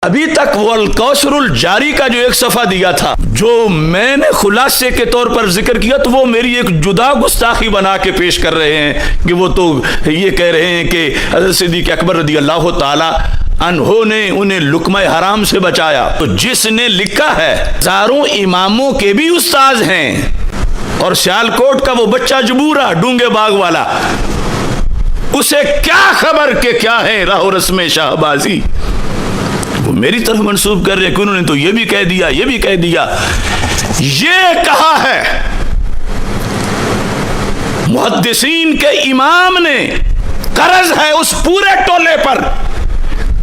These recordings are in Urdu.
ابھی تک وہ الکوثر الجاری کا جو ایک صفحہ دیا تھا، جو میں نے خلاصے کے طور پر ذکر کیا، تو وہ میری ایک جدا گستاخی بنا کے پیش کر رہے ہیں کہ وہ تو یہ کہہ رہے ہیں کہ حضرت صدیق اکبر رضی اللہ تعالی عنہ نے انہیں لقمہ حرام سے بچایا۔ تو جس نے لکھا ہے، ہزاروں اماموں کے بھی استاذ ہیں، اور سیالکوٹ کا وہ بچہ جبورا ڈونگے باغ والا، اسے کیا خبر کہ کیا ہے راہ و رسم شاہ بازی، وہ میری طرف منسوب کر رہے کہ انہوں نے تو یہ بھی کہہ دیا، یہ بھی کہہ دیا۔ یہ کہا ہے محدثین کے امام نے، قرض ہے اس پورے ٹولے پر،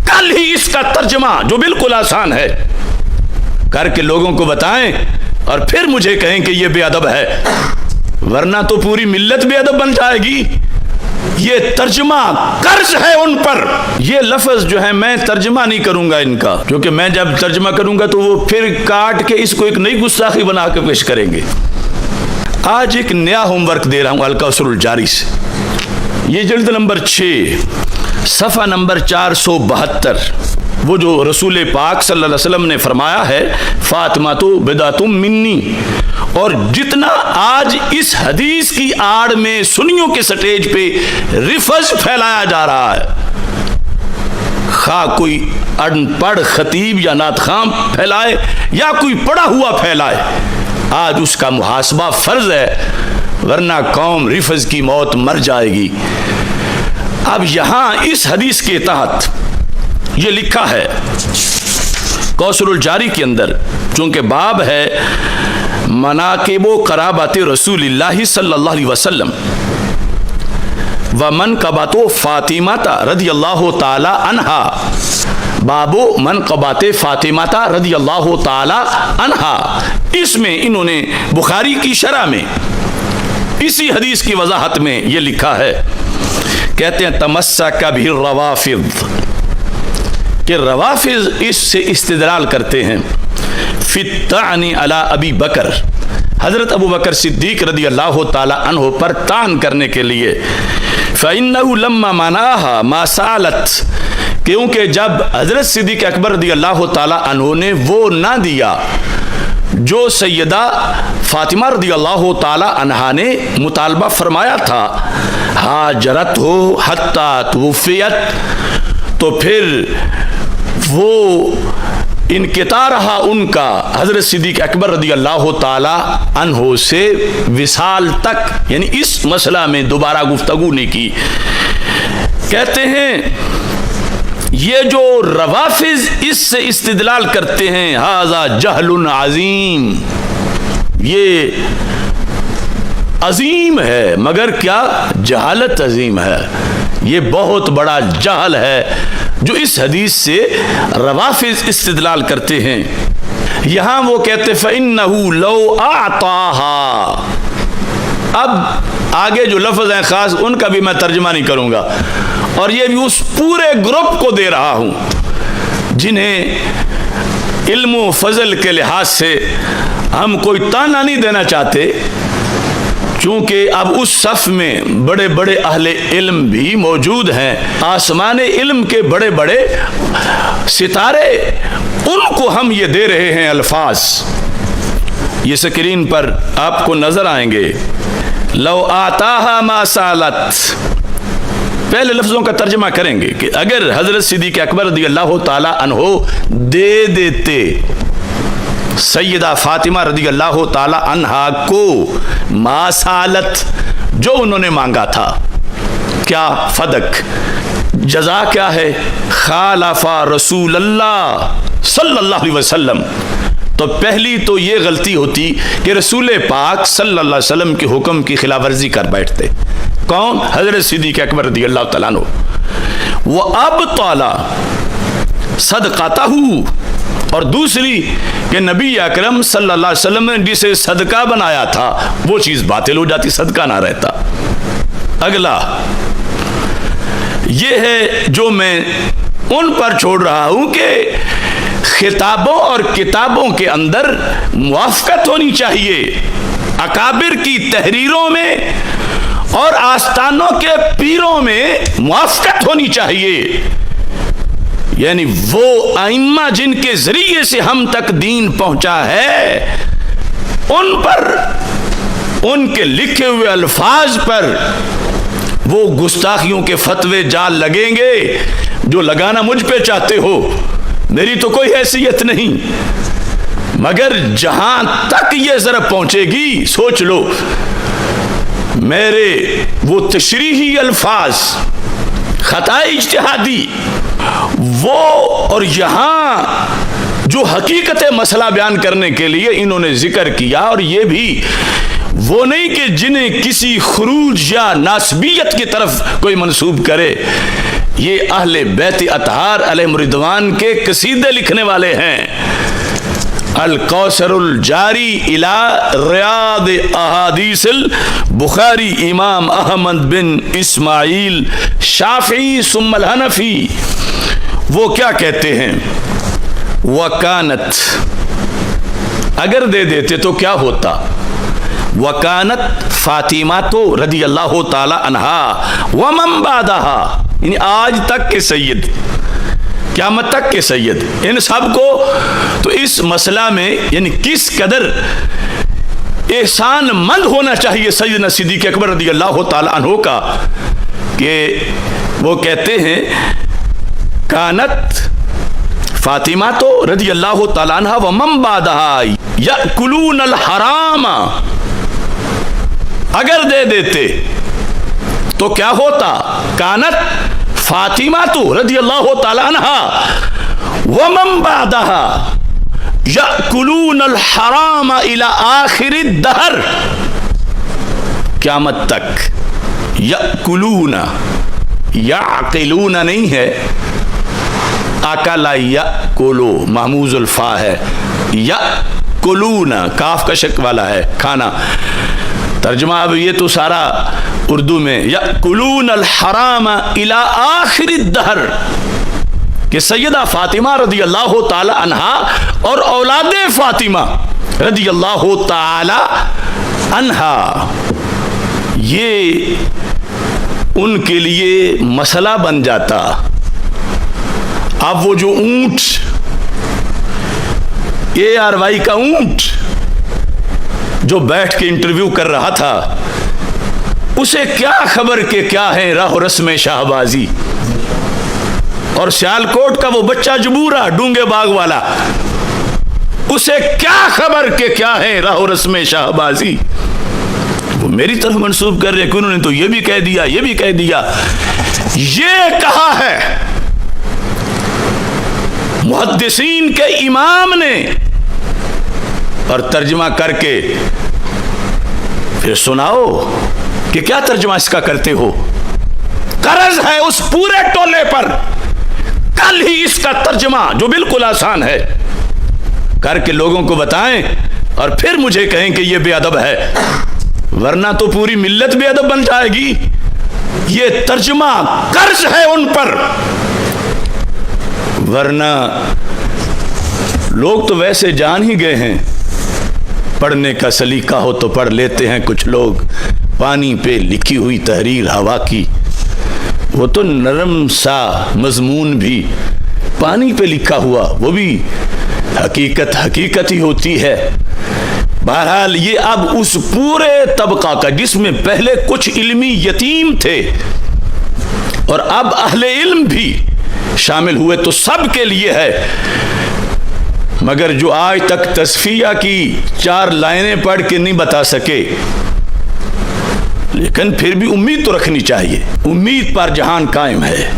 کل ہی اس کا ترجمہ جو بالکل آسان ہے کر کے لوگوں کو بتائیں، اور پھر مجھے کہیں کہ یہ بے ادب ہے، ورنہ تو پوری ملت بے ادب بن جائے گی۔ یہ ترجمہ قرض ہے ان پر۔ یہ لفظ جو ہے میں ترجمہ نہیں کروں گا ان کا، کیونکہ میں جب ترجمہ کروں گا تو وہ پھر کاٹ کے اس کو ایک نئی گستاخی بنا کے پیش کریں گے۔ آج ایک نیا ہوم ورک دے رہا ہوں الکوثر الجاری سے۔ یہ جلد نمبر 6 صفحہ نمبر 472، وہ جو رسول پاک صلی اللہ علیہ وسلم نے فرمایا ہے فاطمہ تو بدعتم منی، اور جتنا آج اس حدیث کی آڑ میں سنیوں کے سٹیج پہ رفض پھیلایا جا رہا ہے، خواہ کوئی ان پڑھ خطیب یا نعت خواں پھیلائے یا کوئی پڑھا ہوا پھیلائے، آج اس کا محاسبہ فرض ہے، ورنہ قوم رفض کی موت مر جائے گی۔ اب یہاں اس حدیث کے تحت یہ لکھا ہے کوثر الجاری کے اندر، چونکہ باب ہے مناقب و قرابت رسول اللہ صلی اللہ علیہ وسلم ومنقبت فاطمہ رضی اللہ تعالی عنہا، باب منقبات فاطمہ رضی اللہ تعالی عنہا، اس میں انہوں نے بخاری کی شرح میں اسی حدیث کی وضاحت میں یہ لکھا ہے، کہتے ہیں تمسک بھی الروافض، کہ روافض اس سے استدلال کرتے ہیں فی الطعن علی ابی بکر، حضرت ابو بکر صدیق رضی اللہ تعالی عنہ پر طعن کرنے کے لیے، فإنہ لما مناہا ما سالت، کیونکہ جب حضرت صدیق اکبر رضی اللہ تعالی عنہ نے وہ نہ دیا جو سیدہ فاطمہ رضی اللہ تعالی عنہا نے مطالبہ فرمایا تھا، ہاجرت ہو حتی توفیت، تو پھر وہ انقطاع رہا ان کا حضرت صدیق اکبر رضی اللہ تعالی عنہ سے وصال تک، یعنی اس مسئلہ میں دوبارہ گفتگو نہیں کی۔ کہتے ہیں یہ جو روافض اس سے استدلال کرتے ہیں، ھذا جہل عظیم، یہ عظیم ہے، مگر کیا جہالت عظیم ہے، یہ بہت بڑا جہل ہے جو اس حدیث سے روافض استدلال کرتے ہیں۔ یہاں وہ کہتے فَإِنَّهُ لَوْ أَعْطَاهَا، اب آگے جو لفظ ہیں خاص ان کا بھی میں ترجمہ نہیں کروں گا، اور یہ بھی اس پورے گروپ کو دے رہا ہوں جنہیں علم و فضل کے لحاظ سے ہم کوئی تانا نہیں دینا چاہتے، چونکہ اب اس صف میں بڑے بڑے اہل علم بھی موجود ہیں، آسمان علم کے بڑے بڑے ستارے، ان کو ہم یہ دے رہے ہیں الفاظ، یہ سکرین پر آپ کو نظر آئیں گے۔ لو آتاہا ما سالت، پہلے لفظوں کا ترجمہ کریں گے کہ اگر حضرت صدیق اکبر رضی اللہ تعالی عنہ دے دیتے سیدہ فاطمہ رضی اللہ تعالی عنہا کو ما سالت، جو انہوں نے مانگا تھا، کیا فدق، جزا کیا ہے، خالف رسول اللہ صلی اللہ علیہ وسلم، تو پہلی تو یہ غلطی ہوتی کہ رسول پاک صلی اللہ علیہ وسلم کے حکم کی خلاف ورزی کر بیٹھتے۔ کون؟ حضرت صدیق اکبر رضی اللہ تعالیٰ عنہ۔ وہ اب طالا صدقاتہ، اور دوسری کہ نبی اکرم صلی اللہ علیہ وسلم نے جسے صدقہ بنایا تھا وہ چیز باطل ہو جاتی، صدقہ نہ رہتا۔ اگلا یہ ہے جو میں ان پر چھوڑ رہا ہوں کہ خطابوں اور کتابوں کے اندر موافقت ہونی چاہیے، اکابر کی تحریروں میں اور آستانوں کے پیروں میں موافقت ہونی چاہیے۔ یعنی وہ ائمہ جن کے ذریعے سے ہم تک دین پہنچا ہے، ان پر، ان کے لکھے ہوئے الفاظ پر وہ گستاخیوں کے فتوے جال لگیں گے جو لگانا مجھ پہ چاہتے ہو۔ میری تو کوئی حیثیت نہیں، مگر جہاں تک یہ ذرا پہنچے گی، سوچ لو، میرے وہ تشریحی الفاظ، خطا اجتہادی وہ، اور یہاں جو حقیقت مسئلہ بیان کرنے کے لیے انہوں نے ذکر کیا، اور یہ بھی وہ نہیں کہ جنہیں کسی خروج یا ناسبیت کی طرف کوئی منسوب کرے، یہ اہل بیت اطہار علیہم رضوان کے قصیدے لکھنے والے ہیں۔ القوثر الجاری الی ریاض احادیث البخاری، امام احمد بن اسماعیل شافعی ثم الحنفی، وہ کیا کہتے ہیں؟ وکانت، اگر دے دیتے تو کیا ہوتا؟ وکانت فاطمہ تو رضی اللہ تعالی عنہا ومن بعدہا، یعنی آج تک کے سید، قیامت تک کے سید، ان سب کو تو اس مسئلہ میں یعنی کس قدر احسان مند ہونا چاہیے سیدنا صدیق اکبر رضی اللہ تعالی عنہ کا، کہ وہ کہتے ہیں کانت فاطمہ تو رضی اللہ تعالی عنہ ومن بعدہا یأکلون الحرام، اگر دے دیتے تو کیا ہوتا؟ کانت فاطمہ تو رضی اللہ تعالی عنہ ومن بعدہا یأکلون الحرام الی آخر الدہر، قیامت تک یأکلون، یعقلون نہیں ہے، اکل یأکلو محموز الفا ہے، یأکلون کاف کا شک والا ہے کھانا، ترجمہ اب یہ تو سارا اردو میں، یأکلون الحرام الی آخر الدہر، کہ سیدہ فاطمہ رضی اللہ تعالی عنہا اور اولاد فاطمہ رضی اللہ تعالی عنہا یہ ان کے لیے مسئلہ بن جاتا۔ اب وہ جو اونٹ، ARY کا اونٹ جو بیٹھ کے انٹرویو کر رہا تھا، اسے کیا خبر کہ کیا ہے راہ و رسم شاہبازی، اور سیالکوٹ کا وہ بچہ جبورا ڈونگے باغ والا، اسے کیا خبر کہ کیا ہے راہ و رسم شاہبازی۔ وہ میری طرف منسوب کر رہے کہ انہوں نے تو یہ بھی کہہ دیا، یہ بھی کہہ دیا۔ یہ کہا ہے محدثین کے امام نے، اور ترجمہ کر کے پھر سناؤ کہ کیا ترجمہ اس کا کرتے ہو۔ قرض ہے اس پورے ٹولے پر، کل ہی اس کا ترجمہ جو بالکل آسان ہے کر کے لوگوں کو بتائیں، اور پھر مجھے کہیں کہ یہ بے ادب ہے، ورنہ تو پوری ملت بے ادب بن جائے گی۔ یہ ترجمہ قرض ہے ان پر، ورنہ لوگ تو ویسے جان ہی گئے ہیں، پڑھنے کا سلیقہ ہو تو پڑھ لیتے ہیں کچھ لوگ، پانی پہ لکھی ہوئی تحریر ہوا کی، وہ تو نرم سا مضمون بھی پانی پہ لکھا ہوا، وہ بھی حقیقت حقیقت ہی ہوتی ہے۔ بہرحال یہ اب اس پورے طبقہ کا جس میں پہلے کچھ علمی یتیم تھے اور اب اہل علم بھی شامل ہوئے، تو سب کے لیے ہے، مگر جو آج تک تصفیہ کی 4 لائنیں پڑھ کے نہیں بتا سکے، لیکن پھر بھی امید تو رکھنی چاہیے، امید پر جہان قائم ہے۔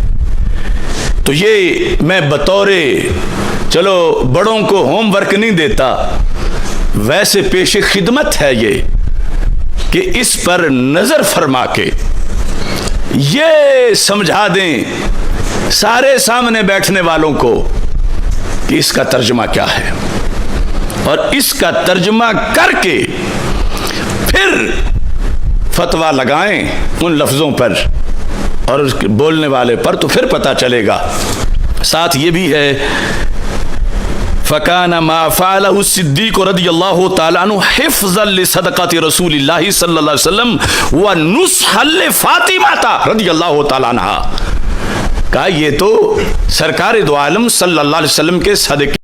تو یہ میں بطور چلو بڑوں کو ہوم ورک نہیں دیتا، ویسے پیش خدمت ہے یہ کہ اس پر نظر فرما کے یہ سمجھا دیں سارے سامنے بیٹھنے والوں کو کہ اس کا ترجمہ کیا ہے، اور اس کا ترجمہ کر کے پھر فتویٰ لگائیں ان لفظوں پر اور اس کے بولنے والے پر، تو پھر پتہ چلے گا۔ ساتھ یہ بھی ہے فَكَانَ مَا فَعَلَهُ الصِّدِّيقُ رضی اللہ تعالیٰ عنہ حفظا لصدقات رسول اللہ صلی اللہ علیہ وسلم ونصحا لفاطمہ رضی اللہ تعالیٰ عنہ، کہا یہ تو سرکار دو عالم صلی اللہ علیہ وسلم کے صدقے